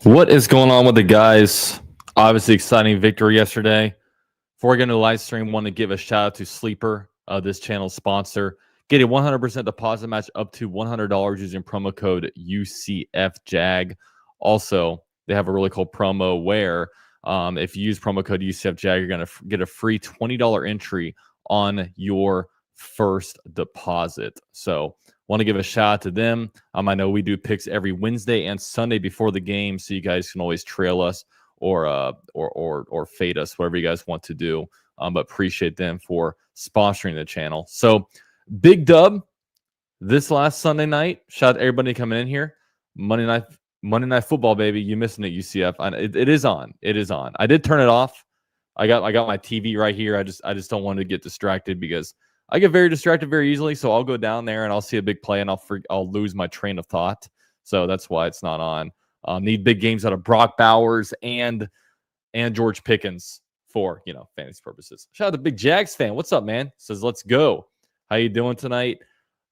What is going on with the guys? Obviously, exciting victory yesterday. Before we get into the live stream, want to give a shout out to Sleeper, this channel's sponsor. Get a 100% deposit match up to $100 using promo code UCFJAG. Also, they have a really cool promo where if you use promo code UCFJAG, you're going to get a free $20 entry on your first deposit. So, want to give a shout out to them. I know we do picks every Wednesday and Sunday before the game, so you guys can always trail us or fade us, whatever you guys want to do. But appreciate them for sponsoring the channel. So big dub this last Sunday night. Shout out to everybody coming in here. Monday night football, baby. You missing it, UCF? It is on. It is on. I did turn it off. I got my TV right here. I just don't want to get distracted because I get very distracted very easily. So I'll go down there and I'll see a big play and I'll lose my train of thought. So that's why it's not on. Need big games out of Brock Bowers and George Pickens for fantasy purposes. Shout out to Big Jags fan. What's up, man? Says let's go. How you doing tonight?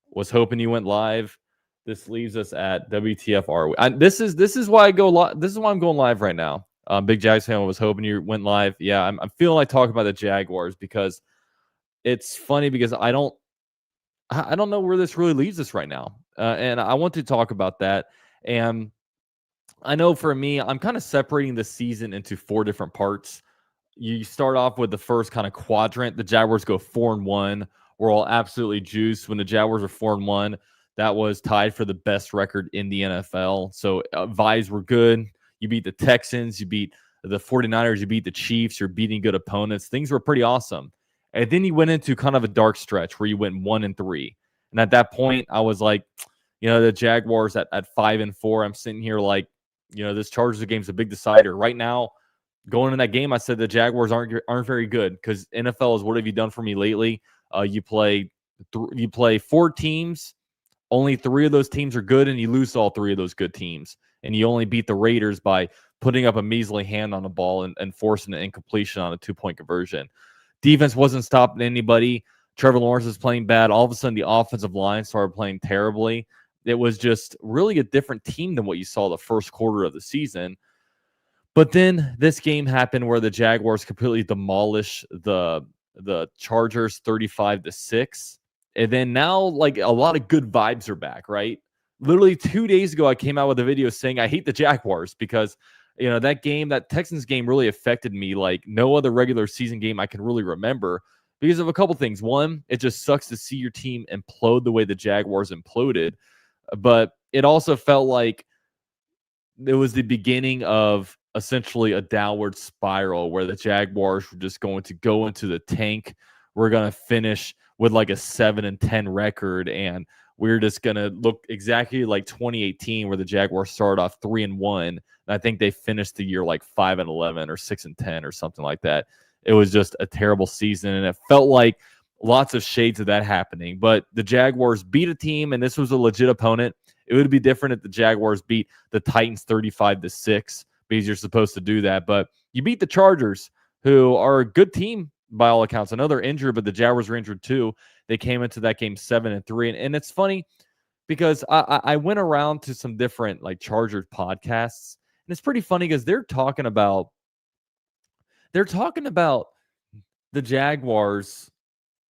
Was hoping you went live. This leaves us at WTFR. This is why I go live. This is why I'm going live right now. Big Jags fan was hoping you went live. Yeah, I'm feeling like talking about the Jaguars because it's funny because I don't know where this really leaves us right now, and I want to talk about that. And I know for me, I'm kind of separating the season into four different parts. You start off with the first kind of quadrant. The Jaguars go 4-1. We're all absolutely juiced. When the Jaguars are 4-1, that was tied for the best record in the NFL. So vibes were good. You beat the Texans. You beat the 49ers. You beat the Chiefs. You're beating good opponents. Things were pretty awesome. And then you went into kind of a dark stretch where you went 1-3. And at that point, I was like, the Jaguars at 5-4. I'm sitting here like, this Chargers game's a big decider. Right now, going in that game, I said the Jaguars aren't very good because NFL is what have you done for me lately? You play 4 teams, only 3 of those teams are good, and you lose all 3 of those good teams. And you only beat the Raiders by putting up a measly hand on the ball and forcing an incompletion on a 2-point conversion. Defense wasn't stopping anybody. Trevor Lawrence was playing bad. All of a sudden, the offensive line started playing terribly. It was just really a different team than what you saw the first quarter of the season. But then this game happened where the Jaguars completely demolish the Chargers 35-6. And then now, like, a lot of good vibes are back, right? Literally 2 days ago, I came out with a video saying I hate the Jaguars because that Texans game really affected me like no other regular season game I can really remember because of a couple things. One, it just sucks to see your team implode the way the Jaguars imploded. But it also felt like it was the beginning of essentially a downward spiral where the Jaguars were just going to go into the tank. We're going to finish with like a 7-10 record, and we're just going to look exactly like 2018 where the Jaguars started off 3-1. And I think they finished the year like 5-11 or 6-10 or something like that. It was just a terrible season, and it felt like lots of shades of that happening. But the Jaguars beat a team, and this was a legit opponent. It would be different if the Jaguars beat the Titans 35-6 because you're supposed to do that. But you beat the Chargers, who are a good team by all accounts. I know they're injured, but the Jaguars were injured too. They came into that game 7-3. And it's funny because I went around to some different like Chargers podcasts, and it's pretty funny because they're talking about the Jaguars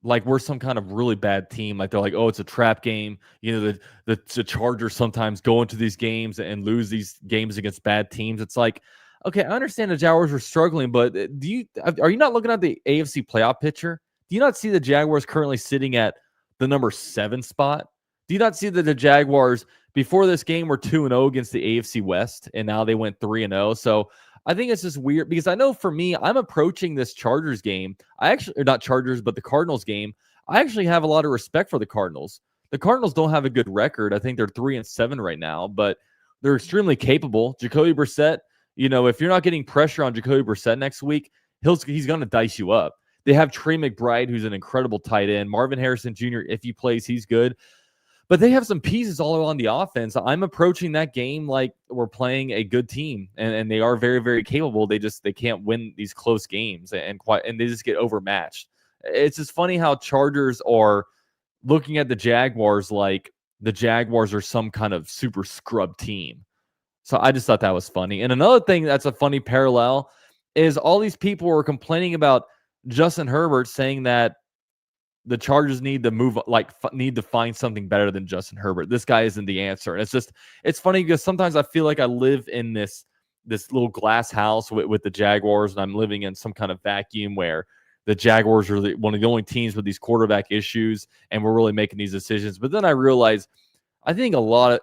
like we're some kind of really bad team. Like they're like, oh, it's a trap game. The Chargers sometimes go into these games and lose these games against bad teams. It's like, okay, I understand the Jaguars are struggling, but are you not looking at the AFC playoff picture? Do you not see the Jaguars currently sitting at the number 7 spot? Do you not see that the Jaguars before this game were 2-0 against the AFC West, and now they went 3-0? So I think it's just weird because I know for me, I'm approaching this Chargers game. Not Chargers, but the Cardinals game. I actually have a lot of respect for the Cardinals. The Cardinals don't have a good record. I think they're 3-7 right now, but they're extremely capable. Jacoby Brissett, if you're not getting pressure on Jacoby Brissett next week, he's going to dice you up. They have Trey McBride, who's an incredible tight end. Marvin Harrison Jr., if he plays, he's good. But they have some pieces all around the offense. I'm approaching that game like we're playing a good team, and they are very, very capable. They can't win these close games, and they just get overmatched. It's just funny how Chargers are looking at the Jaguars like the Jaguars are some kind of super scrub team. So I just thought that was funny. And another thing that's a funny parallel is all these people were complaining about Justin Herbert, saying that the Chargers need to move, need to find something better than Justin Herbert. This guy isn't the answer. And it's funny because sometimes I feel like I live in this little glass house with the Jaguars, and I'm living in some kind of vacuum where the Jaguars are one of the only teams with these quarterback issues, and we're really making these decisions. But then I realize I think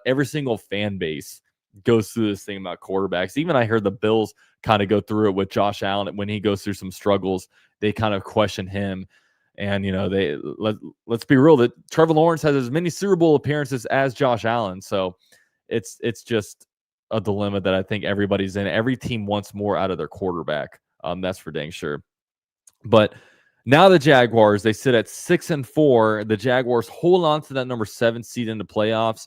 every single fan base goes through this thing about quarterbacks. Even I heard the Bills kind of go through it with Josh Allen. When he goes through some struggles, they kind of question him. And, let's be real, that Trevor Lawrence has as many Super Bowl appearances as Josh Allen. So it's just a dilemma that I think everybody's in. Every team wants more out of their quarterback. That's for dang sure. But now the Jaguars, they sit at 6-4. The Jaguars hold on to that number 7 seed in the playoffs,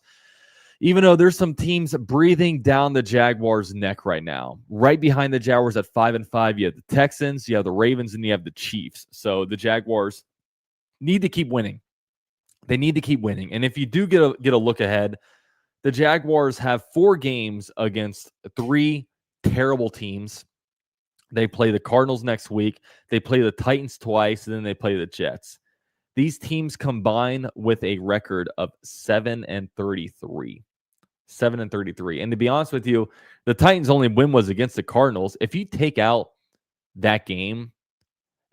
even though there's some teams breathing down the Jaguars' neck right now. Right behind the Jaguars at 5-5, you have the Texans, you have the Ravens, and you have the Chiefs. So the Jaguars need to keep winning. They need to keep winning. And if you do get a look ahead, the Jaguars have 4 games against 3 terrible teams. They play the Cardinals next week. They play the Titans twice, and then they play the Jets. These teams combine with a record of 7-33. 7-33. And to be honest with you, the Titans' only win was against the Cardinals. If you take out that game,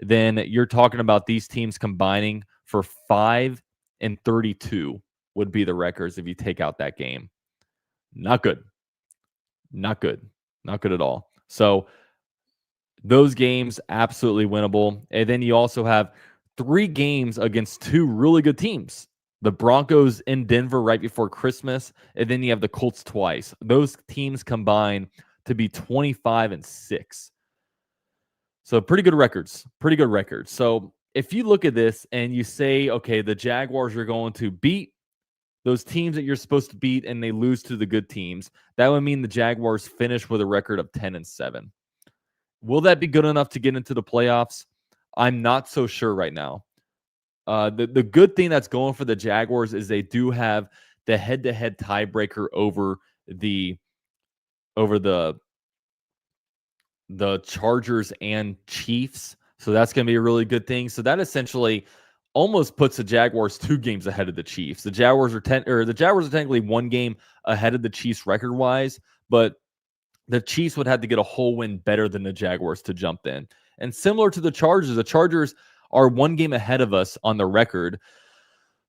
then you're talking about these teams combining for 5-32 would be the records if you take out that game. Not good. Not good. Not good at all. So those games, absolutely winnable. And then you also have 3 games against 2 really good teams. The Broncos in Denver right before Christmas, and then you have the Colts twice. Those teams combine to be 25-6. So pretty good records. Pretty good records. So if you look at this and you say, okay, the Jaguars are going to beat those teams that you're supposed to beat, and they lose to the good teams, that would mean the Jaguars finish with a record of 10-7. Will that be good enough to get into the playoffs? I'm not so sure right now. The good thing that's going for the Jaguars is they do have the head-to-head tiebreaker over the Chargers and Chiefs. So that's going to be a really good thing. So that essentially almost puts the Jaguars 2 games ahead of the Chiefs. The Jaguars are technically 1 game ahead of the Chiefs record-wise, but the Chiefs would have to get a whole win better than the Jaguars to jump in. And similar to the Chargers are 1 game ahead of us on the record.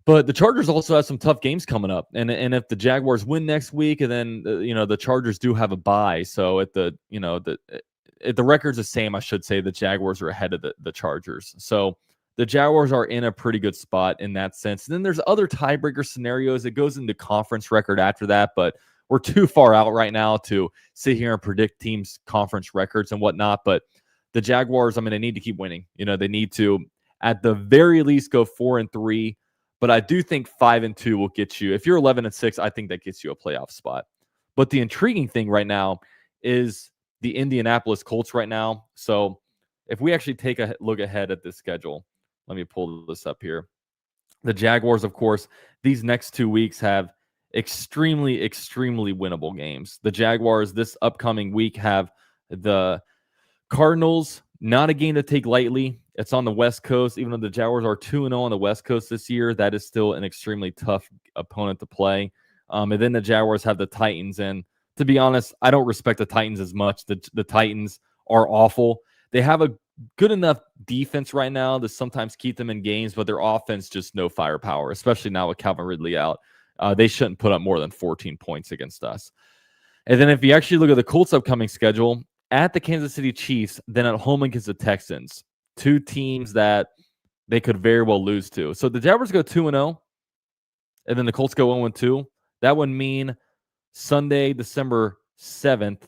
But the Chargers also have some tough games coming up. And if the Jaguars win next week, and then the Chargers do have a bye. So if the record's the same, I should say the Jaguars are ahead of the Chargers. So the Jaguars are in a pretty good spot in that sense. And then there's other tiebreaker scenarios. It goes into conference record after that, but we're too far out right now to sit here and predict teams' conference records and whatnot. But the Jaguars, they need to keep winning. They need to, at the very least, go 4-3. But I do think 5-2 will get you. If you're 11-6, I think that gets you a playoff spot. But the intriguing thing right now is the Indianapolis Colts right now. So if we actually take a look ahead at this schedule, let me pull this up here. The Jaguars, of course, these next 2 weeks have extremely, extremely winnable games. The Jaguars this upcoming week have the Cardinals, not a game to take lightly. It's on the West Coast. Even though the Jaguars are 2-0 on the West Coast this year, that is still an extremely tough opponent to play. And then the Jaguars have the Titans. And to be honest, I don't respect the Titans as much. The Titans are awful. They have a good enough defense right now to sometimes keep them in games, but their offense just no firepower, especially now with Calvin Ridley out. They shouldn't put up more than 14 points against us. And then if you actually look at the Colts' upcoming schedule, at the Kansas City Chiefs, then at home against the Texans, 2 teams that they could very well lose to. So the Jaguars go 2-0, and then the Colts go 0-2. That would mean Sunday, December 7th,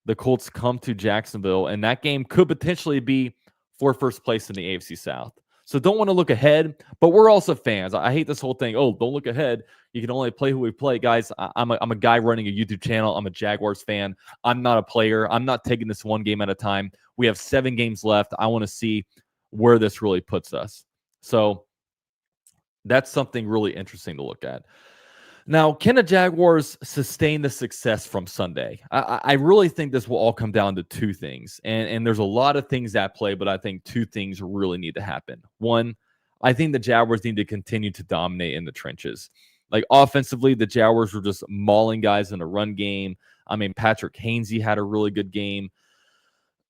the Colts come to Jacksonville, and that game could potentially be for first place in the AFC South. So don't want to look ahead, but we're also fans. I hate this whole thing. Oh, don't look ahead. You can only play who we play. Guys, I'm a guy running a YouTube channel. I'm a Jaguars fan. I'm not a player. I'm not taking this 1 game at a time. We have 7 games left. I want to see where this really puts us. So that's something really interesting to look at. Now, can the Jaguars sustain the success from Sunday? I really think this will all come down to two things. And there's a lot of things at play, but I think two things really need to happen. One, I think the Jaguars need to continue to dominate in the trenches. Like offensively, the Jaguars were just mauling guys in a run game. I mean, Patrick Hainsey had a really good game.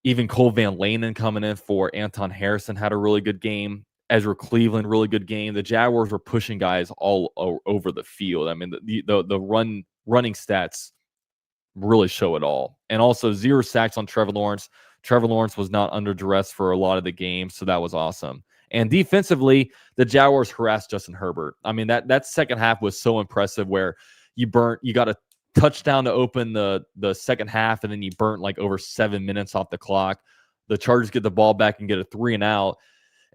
Even Cole Van Lanen coming in for Anton Harrison had a really good game. Ezra Cleveland, really good game. The Jaguars were pushing guys all over the field. I mean, the running stats really show it all. And also 0 sacks on Trevor Lawrence. Trevor Lawrence was not under duress for a lot of the game, so that was awesome. And defensively, the Jaguars harassed Justin Herbert. I mean, that second half was so impressive where you got a touchdown to open the second half, and then you burnt like over 7 minutes off the clock. The Chargers get the ball back and get a 3-and-out.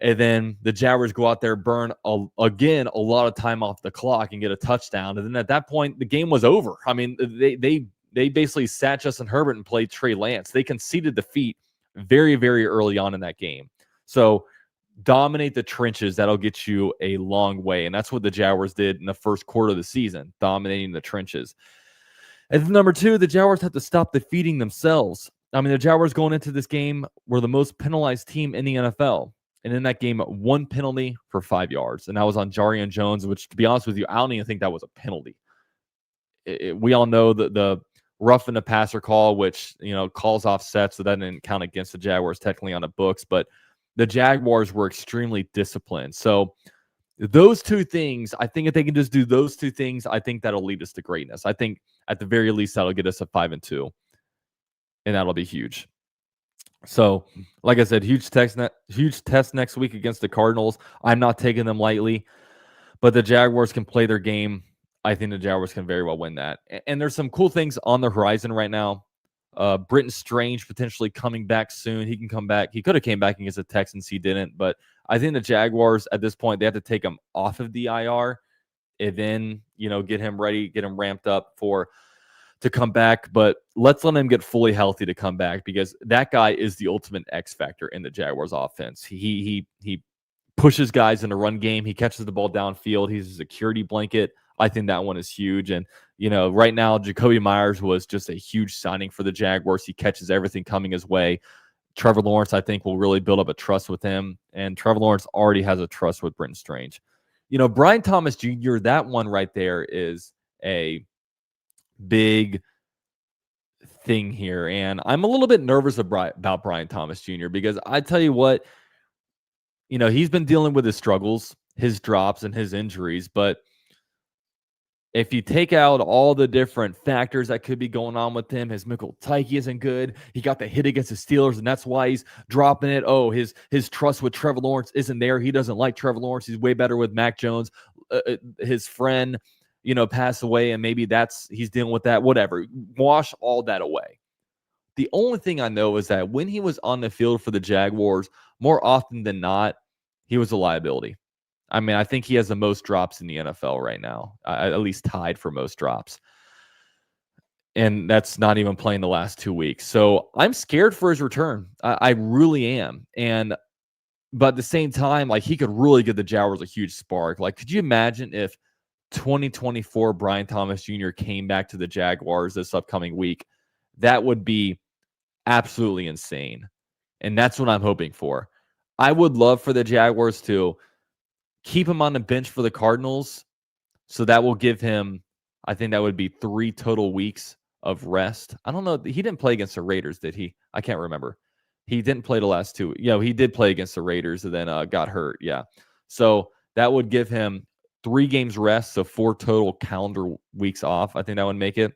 And then the Jaguars go out there, burn again a lot of time off the clock and get a touchdown. And then at that point, the game was over. I mean, they basically sat Justin Herbert and played Trey Lance. They conceded defeat very, very early on in that game. So dominate the trenches. That'll get you a long way. And that's what the Jaguars did in the first quarter of the season, dominating the trenches. And then number two, the Jaguars have to stop defeating themselves. I mean, the Jaguars going into this game were the most penalized team in the NFL. And in that game, 1 penalty for 5 yards. And that was on Jarian Jones, which, to be honest with you, I don't even think that was a penalty. We all know that the roughing the passer call, which, calls off sets, so that didn't count against the Jaguars technically on the books. But the Jaguars were extremely disciplined. So those two things, I think if they can just do those two things, I think that'll lead us to greatness. I think at the very least, that'll get us a 5-2. And that'll be huge. So, like I said, huge test next week against the Cardinals. I'm not taking them lightly, but the Jaguars can play their game. I think the Jaguars can very well win that. And there's some cool things on the horizon right now. Britton Strange potentially coming back soon. He can come back. He could have came back against the Texans. He didn't. But I think the Jaguars at this point, they have to take him off of the IR and then, get him ready, get him ramped up to come back, but let's let him get fully healthy to come back, because that guy is the ultimate X factor in the Jaguars offense. He pushes guys in the run game. He catches the ball downfield. He's a security blanket. I think that one is huge. And, right now, Jacoby Myers was just a huge signing for the Jaguars. He catches everything coming his way. Trevor Lawrence, I think, will really build up a trust with him. And Trevor Lawrence already has a trust with Britton Strange. Brian Thomas Jr., that one right there is a big thing here. And I'm a little bit nervous about Brian Thomas Jr. because I tell you what, he's been dealing with his struggles, his drops, and his injuries. But if you take out all the different factors that could be going on with him, his Mikkel Tyke isn't good. He got the hit against the Steelers, and that's why he's dropping it. Oh, his trust with Trevor Lawrence isn't there. He doesn't like Trevor Lawrence. He's way better with Mac Jones. His friend pass away, and maybe he's dealing with that, whatever. Wash all that away. The only thing I know is that when he was on the field for the Jaguars, more often than not, he was a liability. I mean, I think he has the most drops in the NFL right now, at least tied for most drops. And that's not even playing the last 2 weeks. So I'm scared for his return. I really am. But at the same time, like, he could really give the Jaguars a huge spark. Like, could you imagine if 2024 Brian Thomas Jr. came back to the Jaguars this upcoming week? That would be absolutely insane. And that's what I'm hoping for. I would love for the Jaguars to keep him on the bench for the Cardinals. So that will give him, I think that would be 3 total weeks of rest. I don't know. He didn't play against the Raiders, did he? I can't remember. He didn't play the last 2. He did play against the Raiders and then got hurt. Yeah. So that would give him 3 games rest, so 4 total calendar weeks off. I think that would make it.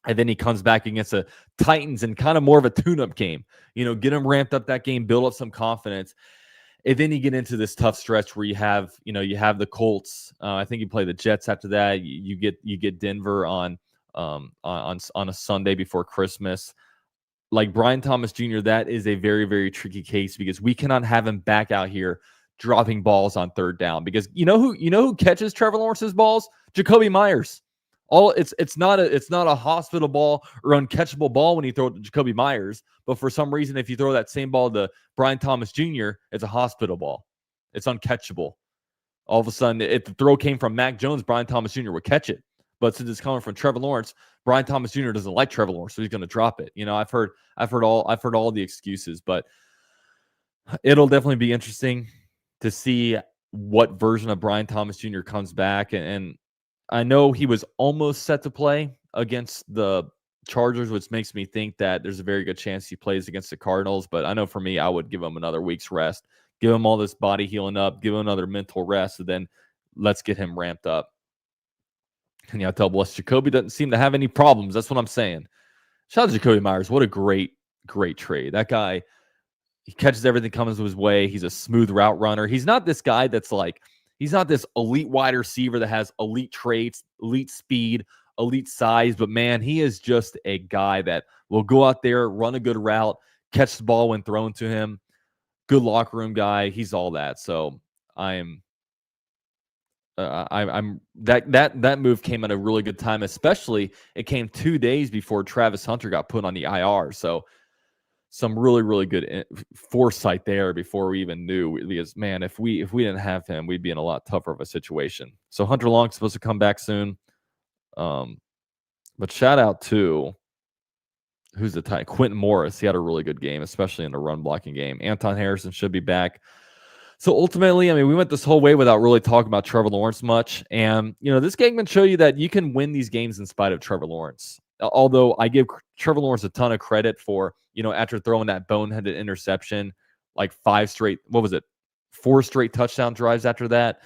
And then he comes back against the Titans in kind of more of a tune-up game. Get him ramped up that game, build up some confidence. And then you get into this tough stretch where you have the Colts. I think you play the Jets after that. You get Denver on a Sunday before Christmas. Like Brian Thomas Jr., that is a very, very tricky case because we cannot have him back out here dropping balls on 3rd down, because you know who catches Trevor Lawrence's balls? Jacoby Myers. It's not a hospital ball or uncatchable ball when you throw it to Jacoby Myers, but for some reason, if you throw that same ball to Brian Thomas Jr., it's a hospital ball. It's uncatchable. All of a sudden, if the throw came from Mac Jones, Brian Thomas Jr. would catch it. But since it's coming from Trevor Lawrence, Brian Thomas Jr. doesn't like Trevor Lawrence, so he's going to drop it. I've heard all the excuses, but it'll definitely be interesting to see what version of Brian Thomas Jr. comes back. And I know he was almost set to play against the Chargers, which makes me think that there's a very good chance he plays against the Cardinals. But I know for me, I would give him another week's rest, give him all this body healing up, give him another mental rest, and then let's get him ramped up. And I tell Bless Jacoby doesn't seem to have any problems. That's what I'm saying. Shout out to Jacoby Myers. What a great trade. That guy, he catches everything coming his way. He's a smooth route runner. He's not this guy that's like, he's not this elite wide receiver that has elite traits, elite speed, elite size. But man, he is just a guy that will go out there, run a good route, catch the ball when thrown to him. Good locker room guy. He's all that. So I'm that move came at a really good time, especially it came 2 days before Travis Hunter got put on the IR. So some really good foresight there before we even knew, because man, if we didn't have him, we'd be in a lot tougher of a situation. So Hunter Long's supposed to come back soon. But shout out to who's the tight Quentin Morris. He had a really good game, especially in the run blocking game. Anton Harrison should be back. So ultimately, I mean, we went this whole way without really talking about Trevor Lawrence much. And, this game can show you that you can win these games in spite of Trevor Lawrence. Although I give Trevor Lawrence a ton of credit for, after throwing that boneheaded interception, like 4 straight touchdown drives after that.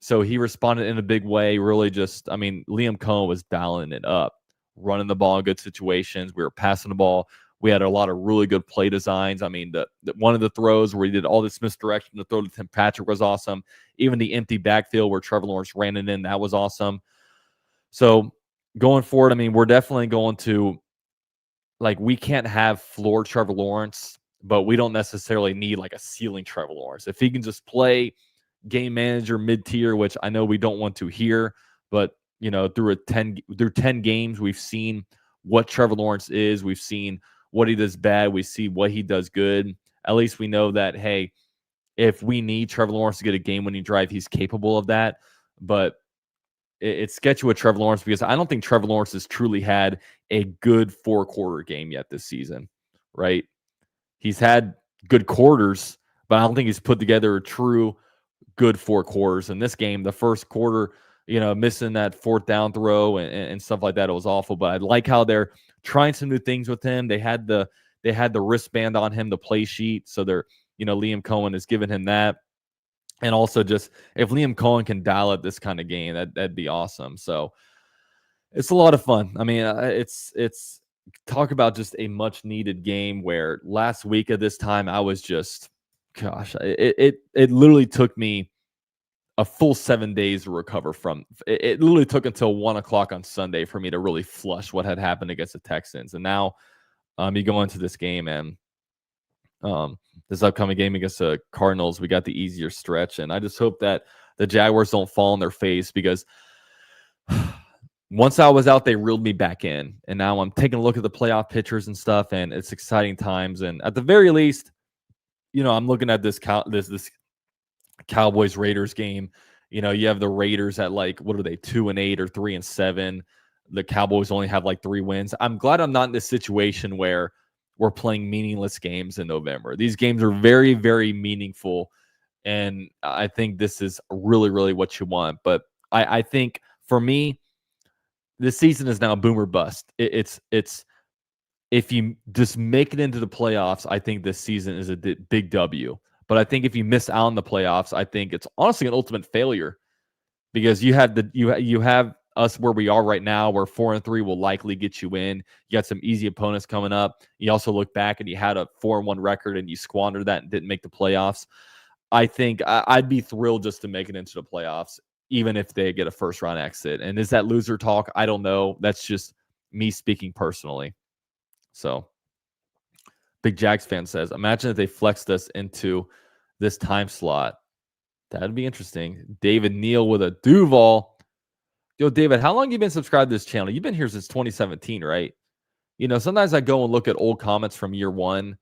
So he responded in a big way. Really Liam Cohen was dialing it up, running the ball in good situations. We were passing the ball. We had a lot of really good play designs. I mean, the one of the throws where he did all this misdirection to throw to Tim Patrick was awesome. Even the empty backfield where Trevor Lawrence ran it in, that was awesome. So going forward, I mean, we're definitely going to, we can't have floor Trevor Lawrence, but we don't necessarily need like a ceiling Trevor Lawrence. If he can just play game manager mid-tier, which I know we don't want to hear, but through 10 games, we've seen what Trevor Lawrence is. We've seen what he does bad. We see what he does good. At least we know that, hey, if we need Trevor Lawrence to get a game-winning drive, he's capable of that. But it's sketchy with Trevor Lawrence because I don't think Trevor Lawrence has truly had a good 4-quarter game yet this season, right? He's had good quarters, but I don't think he's put together a true good 4 quarters. In this game, the first quarter, missing that 4th down throw and stuff like that, it was awful. But I like how they're trying some new things with him. They had the wristband on him, the play sheet. So they're, Liam Cohen has given him that. And also just if Liam Cohen can dial up this kind of game, that'd be awesome. So it's a lot of fun. I mean, it's talk about just a much needed game where last week at this time, I was just, gosh, it literally took me a full 7 days to recover from. It literally took until 1:00 on Sunday for me to really flush what had happened against the Texans. And now you go into this game and this upcoming game against the Cardinals, we got the easier stretch. And I just hope that the Jaguars don't fall on their face, because once I was out, they reeled me back in. And now I'm taking a look at the playoff pictures and stuff, and it's exciting times. And at the very least, I'm looking at this Cowboys-Raiders game. You have the Raiders at 2-8 or 3-7. The Cowboys only have 3 wins. I'm glad I'm not in this situation where we're playing meaningless games in November. These games are very, very meaningful, and I think this is really, really what you want. But I think for me, this season is now boom or bust. It's if you just make it into the playoffs, I think this season is a big W. But I think if you miss out on the playoffs, I think it's honestly an ultimate failure, because you have us where we are right now, where 4-3 will likely get you in. You got some easy opponents coming up. You also look back and you had a 4-1 record and you squandered that and didn't make the playoffs. I think I'd be thrilled just to make it into the playoffs, even if they get a first-round exit. And is that loser talk? I don't know. That's just me speaking personally. So Big Jags fan says, imagine if they flexed us into this time slot. That'd be interesting. David Neal with a Duval. Yo, David, how long have you been subscribed to this channel? You've been here since 2017, right? Sometimes I go and look at old comments from year 1,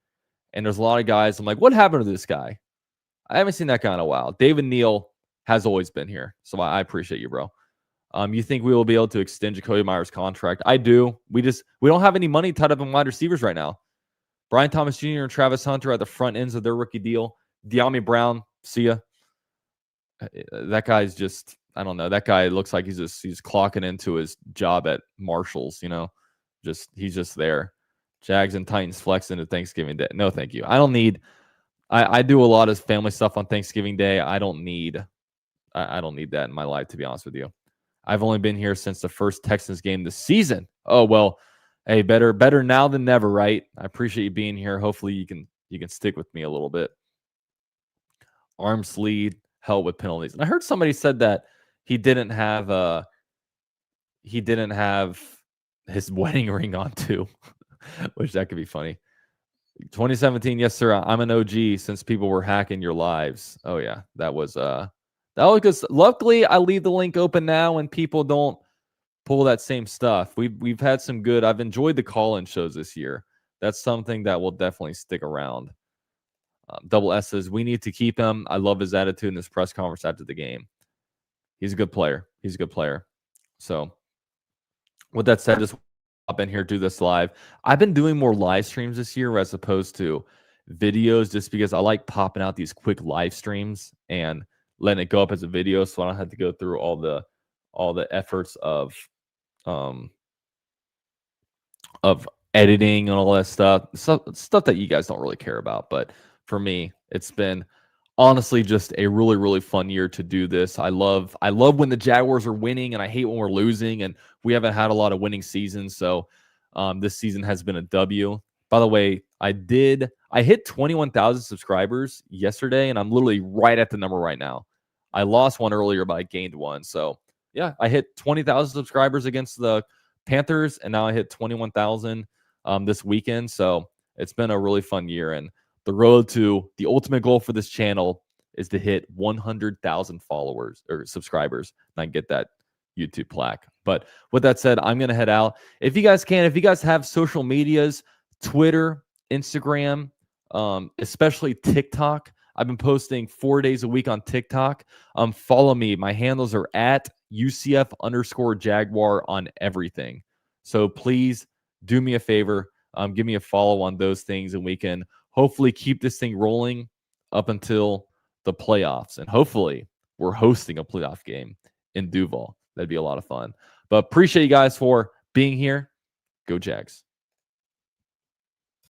and there's a lot of guys. I'm like, what happened to this guy? I haven't seen that guy in a while. David Neal has always been here, so I appreciate you, bro. You think we will be able to extend Jacoby Myers' contract? I do. We don't have any money tied up in wide receivers right now. Brian Thomas Jr. and Travis Hunter at the front ends of their rookie deal. De'Ami Brown, see ya. That guy's just, I don't know. That guy looks like he's clocking into his job at Marshall's, he's just there. Jags and Titans flex into Thanksgiving Day. No, thank you. I do a lot of family stuff on Thanksgiving Day. I don't need that in my life, to be honest with you. I've only been here since the first Texans game this season. Oh, well, hey, better now than never, right? I appreciate you being here. Hopefully you can stick with me a little bit. Arms lead, hell with penalties. And I heard somebody said that he didn't have his wedding ring on too, which that could be funny. 2017, yes, sir. I'm an OG since people were hacking your lives. Oh yeah, that was because luckily I leave the link open now and people don't pull that same stuff. We've had some good. I've enjoyed the call-in shows this year. That's something that will definitely stick around. Double S says we need to keep him. I love his attitude in his press conference after the game. He's a good player. So with that said, just hop in here, do this live. I've been doing more live streams this year as opposed to videos, just because I like popping out these quick live streams and letting it go up as a video, so I don't have to go through all the efforts of editing and all that stuff that you guys don't really care about. But for me, it's been honestly just a really, really fun year to do this. I love when the Jaguars are winning, and I hate when we're losing, and we haven't had a lot of winning seasons. So this season has been a W. By the way, I hit 21,000 subscribers yesterday, and I'm literally right at the number right now. I lost one earlier, but I gained one. So yeah, I hit 20,000 subscribers against the Panthers, and now I hit 21,000 this weekend. So it's been a really fun year, and the road to the ultimate goal for this channel is to hit 100,000 followers or subscribers and I get that YouTube plaque. But with that said, I'm going to head out. If you guys have social medias, Twitter, Instagram, especially TikTok. I've been posting 4 days a week on TikTok. Follow me. My handles are at UCF_Jaguar on everything. So please do me a favor. Give me a follow on those things, and we can hopefully keep this thing rolling up until the playoffs. And hopefully we're hosting a playoff game in Duval. That'd be a lot of fun. But appreciate you guys for being here. Go Jags.